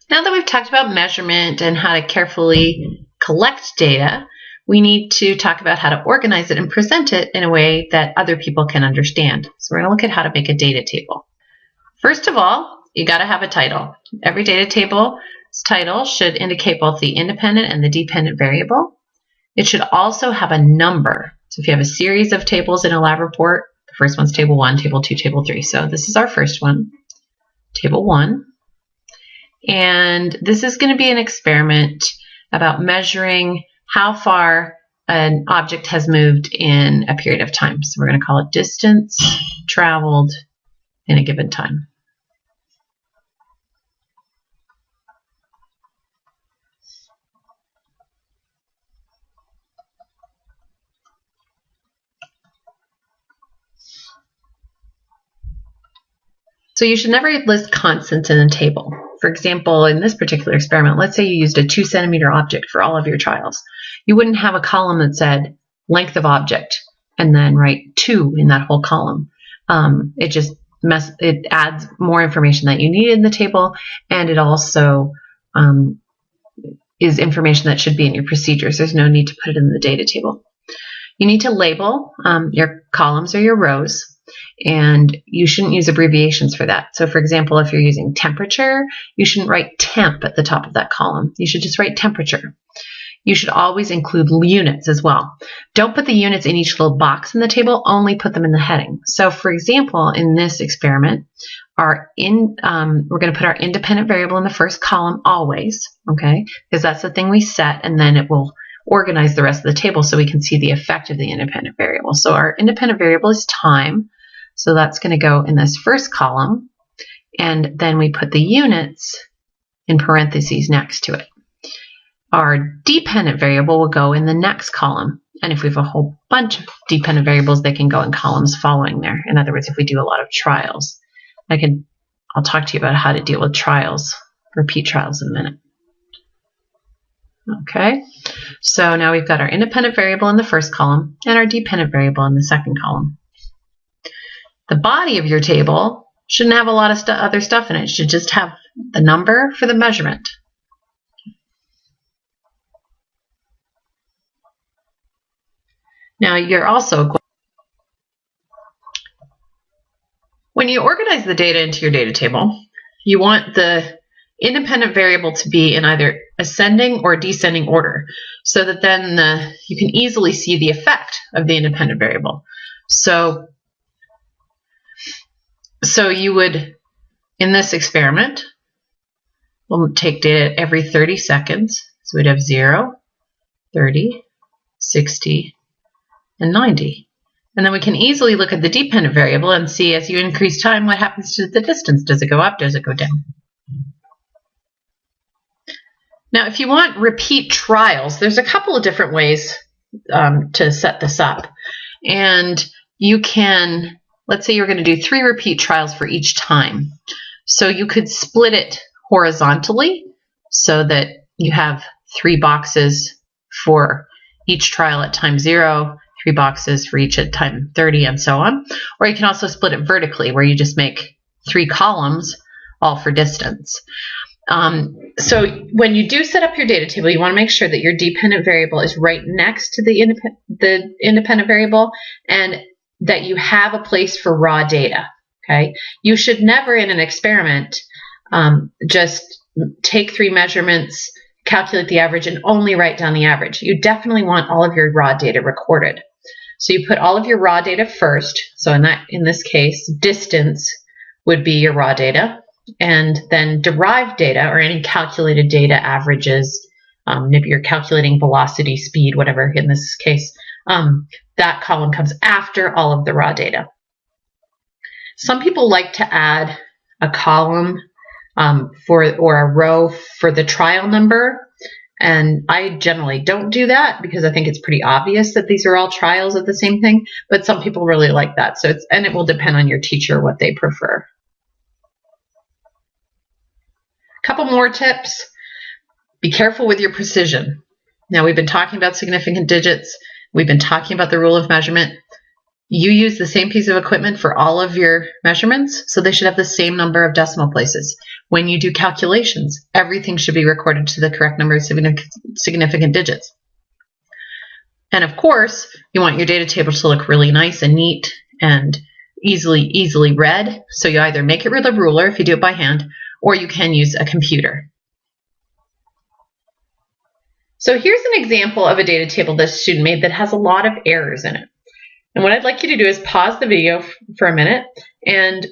Now that we've talked about measurement and how to carefully collect data, we need to talk about how to organize it and present it in a way that other people can understand. So we're going to look at how to make a data table. First of all, you got to have a title. Every data table's title should indicate both the independent and the dependent variable. It should also have a number. So if you have a series of tables in a lab report, the first one's table 1, table 2, table 3. So this is our first one, table 1. And this is going to be an experiment about measuring how far an object has moved in a period of time. So we're going to call it distance traveled in a given time. So you should never list constants in a table. For example, in this particular experiment, let's say you used a 2-centimeter object for all of your trials. You wouldn't have a column that said length of object and then write 2 in that whole column. It adds more information that you need in the table, and it also is information that should be in your procedures. There's no need to put it in the data table. You need to label your columns or your rows. And you shouldn't use abbreviations for that. So for example, if you're using temperature, you shouldn't write temp at the top of that column. You should just write temperature. You should always include units as well. Don't put the units in each little box in the table, only put them in the heading. So for example, in this experiment, we're going to put our independent variable in the first column always, okay? Because that's the thing we set, and then it will organize the rest of the table so we can see the effect of the independent variable. So our independent variable is time. So that's going to go in this first column, and then we put the units in parentheses next to it. Our dependent variable will go in the next column, and if we have a whole bunch of dependent variables, they can go in columns following there. In other words, if we do a lot of trials, I'll talk to you about how to deal with trials, repeat trials in a minute. Okay, so now we've got our independent variable in the first column and our dependent variable in the second column. The body of your table shouldn't have a lot of other stuff in it. It should just have the number for the measurement. Now you're also, when you organize the data into your data table, you want the independent variable to be in either ascending or descending order, so that then you can easily see the effect of the independent variable. So you would, in this experiment, we'll take data every 30 seconds. So we'd have 0, 30, 60, and 90. And then we can easily look at the dependent variable and see, as you increase time, what happens to the distance. Does it go up? Does it go down? Now, if you want repeat trials, there's a couple of different ways to set this up. And you can, let's say you're going to do 3 repeat trials for each time. So you could split it horizontally so that you have 3 boxes for each trial at time 0, 3 boxes for each at time 30, and so on. Or you can also split it vertically, where you just make 3 columns, all for distance. So when you do set up your data table, you want to make sure that your dependent variable is right next to the independent variable, and that you have a place for raw data. Okay, you should never in an experiment just take 3 measurements, calculate the average, and only write down the average. You definitely want all of your raw data recorded. So you put all of your raw data first. So in this case, distance would be your raw data, and then derived data, or any calculated data, averages, maybe you're calculating velocity, speed, whatever in this case, that column comes after all of the raw data. Some people like to add a column or a row for the trial number, and I generally don't do that because I think it's pretty obvious that these are all trials of the same thing, but some people really like that. So and it will depend on your teacher what they prefer. Couple more tips. Be careful with your precision. Now, we've been talking about significant digits. We've been talking about the rule of measurement. You use the same piece of equipment for all of your measurements, so they should have the same number of decimal places. When you do calculations, everything should be recorded to the correct number of significant digits. And of course, you want your data table to look really nice and neat and easily read. So you either make it with a ruler if you do it by hand, or you can use a computer. So here's an example of a data table this student made that has a lot of errors in it. And what I'd like you to do is pause the video for a minute and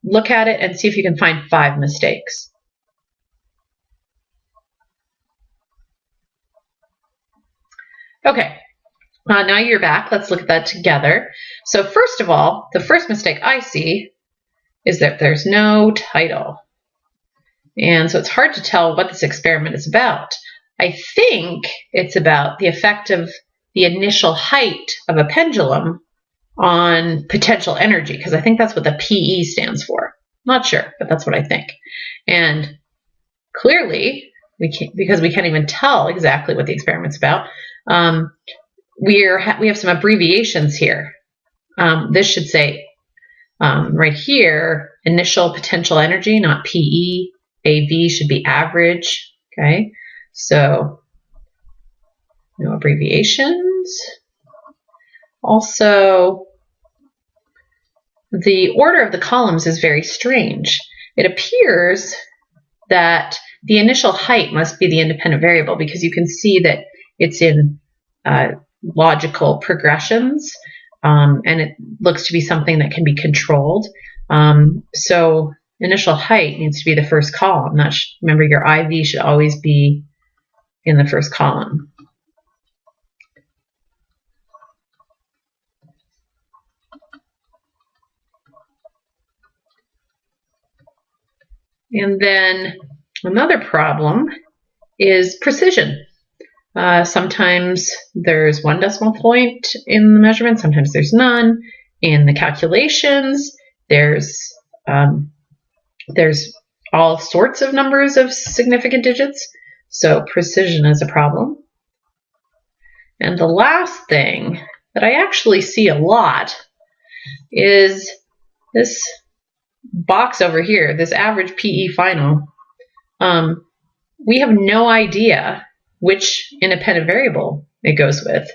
look at it and see if you can find 5 mistakes. Okay, now you're back. Let's look at that together. So first of all, the first mistake I see is that there's no title. And so it's hard to tell what this experiment is about. I think it's about the effect of the initial height of a pendulum on potential energy, because I think that's what the PE stands for. Not sure, but that's what I think. And clearly, because we can't even tell exactly what the experiment's about, we have some abbreviations here. This should say right here, initial potential energy, not PE. AV should be average. Okay, so no abbreviations. Also, the order of the columns is very strange. It appears that the initial height must be the independent variable, because you can see that it's in logical progressions, and it looks to be something that can be controlled. So initial height needs to be the first column. Remember, your IV should always be in the first column. And then another problem is precision. Sometimes there's 1 decimal point in the measurement, sometimes there's none. In the calculations, there's all sorts of numbers of significant digits, so precision is a problem. And the last thing that I actually see a lot is this box over here, this average PE final. We have no idea which independent variable it goes with.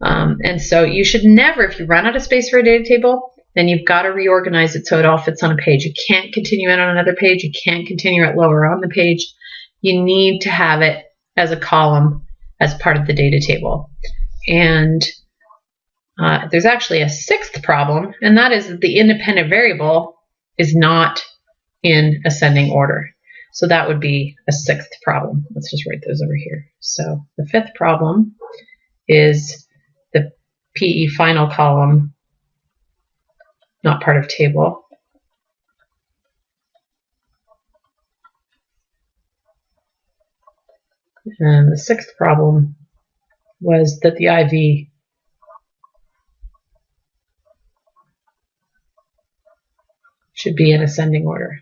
And so you should never, if you run out of space for a data table, then you've got to reorganize it so it all fits on a page. You can't continue it on another page. You can't continue it lower on the page. You need to have it as a column as part of the data table. And there's actually a 6th problem, and that is that the independent variable is not in ascending order. So that would be a 6th problem. Let's just write those over here. So the 5th problem is the PE final column, not part of table. And the 6th problem was that the IV should be in ascending order.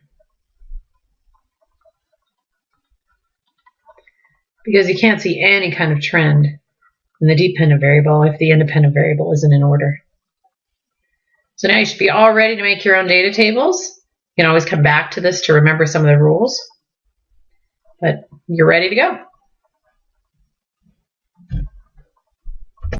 Because you can't see any kind of trend in the dependent variable if the independent variable isn't in order. So now you should be all ready to make your own data tables. You can always come back to this to remember some of the rules, but you're ready to go.